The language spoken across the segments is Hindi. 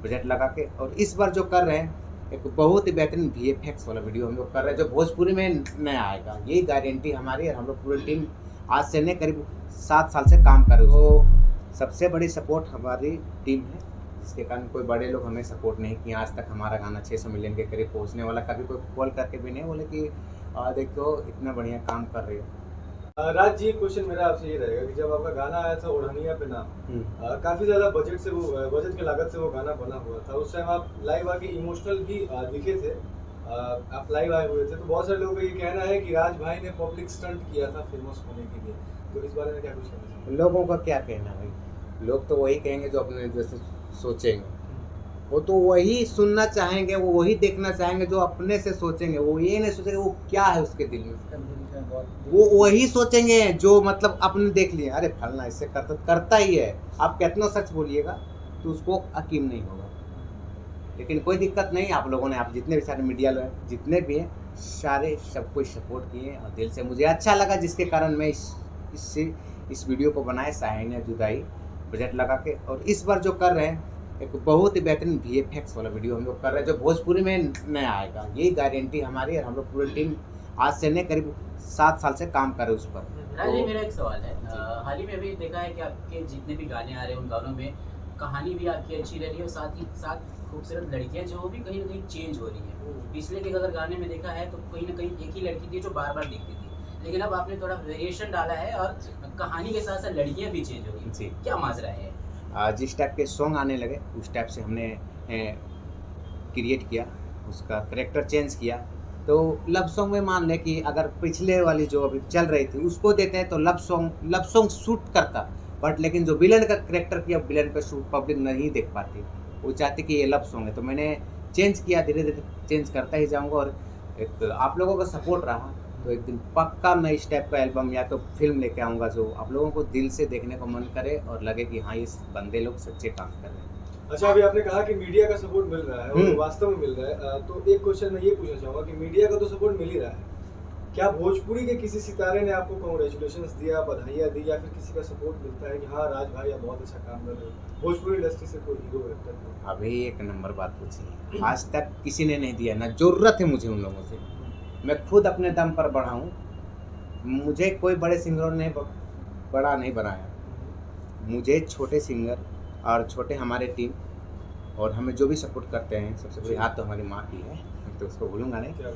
बजट लगा के। और इस बार जो कर रहे हैं एक बहुत ही बेहतरीन वीएफएक्स वाला वीडियो हम लोग कर रहे हैं जो भोजपुरी में नया आएगा, यही गारंटी हमारी है। हम लोग पूरी टीम आज से नहीं करीब 7 साल से काम कर रहे हैं। तो सबसे बड़ी सपोर्ट हमारी टीम है, जिसके कारण कोई बड़े लोग हमें सपोर्ट नहीं किए आज तक। हमारा गाना 600 मिलियन के करीब पहुंचने वाला, कभी कोई कॉल करके भी नहीं बोले कि देखो इतना बढ़िया काम कर रहे हो। राज जी, क्वेश्चन मेरा आपसे ये रहेगा कि जब आपका गाना आया था ओढ़निया पे नाम, काफी ज्यादा बजट की लागत से वो गाना बना हुआ था। उस टाइम आप लाइव आके इमोशनल भी दिखे थे। आप लाइव आए हुए थे, तो बहुत सारे लोगों का ये कहना है कि राज भाई ने पब्लिक स्टंट किया था फेमस होने के लिए। तो इस बारे में क्या कुछ कहना चाहिए? लोगों का क्या कहना भाई, लोग तो वही कहेंगे जो अपने जैसे सोचेंगे। वो तो वही सुनना चाहेंगे, वो वही देखना चाहेंगे जो अपने से सोचेंगे। वो ये नहीं सोचेंगे वो क्या है उसके दिल में, वो वही सोचेंगे जो मतलब अपने देख लिए, अरे फलना इससे करता ही है। आप कितना सच बोलिएगा तो उसको यकीन नहीं होगा। लेकिन कोई दिक्कत नहीं, आप लोगों ने, आप जितने भी सारे मीडिया लोग जितने भी हैं सारे सब कुछ सपोर्ट किए और दिल से मुझे अच्छा लगा, जिसके कारण मैं इस वीडियो को बनाए साहिने जुदाई बजट लगा के। और इस बार जो कर रहे हैं एक बहुत ही बेहतरीन वीएफएक्स वाला वीडियो हम लोग कर रहे हैं जो भोजपुरी में नया आएगा, यही गारंटी हमारी है। हम लोग पूरी टीम आज से नहीं करीब 7 साल से काम कर रहे हैं उस पर। राज जी, मेरा एक सवाल है। हाल ही में अभी देखा है कि आपके जितने भी गाने आ रहे हैं उन गानों में कहानी भी आपकी अच्छी रह रही है और साथ ही साथ खूबसूरत लड़कियां जो भी कहीं ना कहीं चेंज हो रही है। पिछले के अगर गाने में देखा है तो कहीं ना कहीं एक ही लड़की थी जो बार बार दिखती थी, लेकिन अब आपने थोड़ा वेरिएशन डाला है और कहानी के साथ साथ लड़कियां भी चेंज हो रही जी। हैं। क्या माजरा है? जिस टाइप के सॉन्ग आने लगे उस टाइप से हमने क्रिएट किया, उसका करेक्टर चेंज किया। तो लव सॉन्ग में मान लें कि अगर पिछले वाली जो अभी चल रही थी उसको देते हैं तो लव सॉन्ग शूट करता, बट लेकिन जो विलन का करेक्टर किया, विलन का शूट पब्लिक नहीं देख पाती। वो चाहती कि ये लव सॉन्ग है, तो मैंने चेंज किया, धीरे धीरे चेंज करता ही जाऊँगा। और एक आप लोगों का सपोर्ट रहा तो एक दिन पक्का मैं इस टाइप का एल्बम या तो फिल्म लेके आऊँगा जो आप लोगों को दिल से देखने को मन करे और लगे कि हाँ ये बंदे लोग सच्चे काम कर रहे हैं। अच्छा, अभी आपने कहा कि मीडिया का सपोर्ट मिल रहा है और वास्तव में मिल रहा है। तो एक क्वेश्चन मैं ये पूछना चाहूँगा कि मीडिया का तो सपोर्ट मिल ही रहा है, क्या भोजपुरी के किसी सितारे ने आपको कांग्रेचुलेशंस दिया, बधाइयाँ दी, या फिर किसी का सपोर्ट मिलता है कि हाँ राज भाई आप बहुत अच्छा काम कर रहे हो? भोजपुरी इंडस्ट्री से कोई हीरो एक्टर? अभी एक नंबर बात पूछी, आज तक किसी ने नहीं दिया, ना जरूरत है मुझे उन लोगों से। मैं खुद अपने दम पर बढ़ा हूँ, मुझे कोई बड़े सिंगरों ने बड़ा नहीं बनाया। मुझे छोटे सिंगर और छोटे हमारे टीम और हमें जो भी सपोर्ट करते हैं, सबसे बड़ी हाथ तो हमारी माँ की है, तो उसको भूलूंगा नहीं।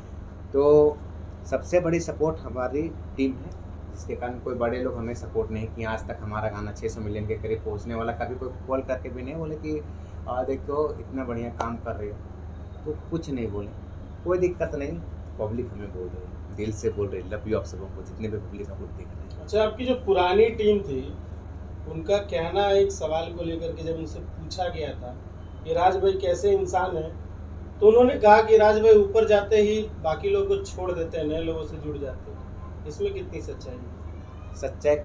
तो सबसे बड़ी सपोर्ट हमारी टीम है, जिसके कारण कोई बड़े लोग हमें सपोर्ट नहीं किए आज तक। हमारा गाना 600 मिलियन के करीब पहुंचने वाला, कभी कोई कॉल करके भी नहीं बोले कि देखो इतना बढ़िया काम कर रहे हो। तो कुछ नहीं बोले, कोई दिक्कत नहीं। पब्लिक हमें बोल रही है, दिल से बोल रही है, लव यू आप सबों को, जितने भी पब्लिक आप लोग देख रहे हैं। अच्छा, आपकी जो पुरानी टीम थी उनका कहना एक सवाल को लेकर के जब उनसे पूछा गया था कि राज भाई कैसे इंसान है, तो उन्होंने कहा कि राज भाई ऊपर जाते ही बाकी लोगों को छोड़ देते हैं, नए लोगों से जुड़ जाते हैं। इसमें कितनी सच्चाई है? सच्चाई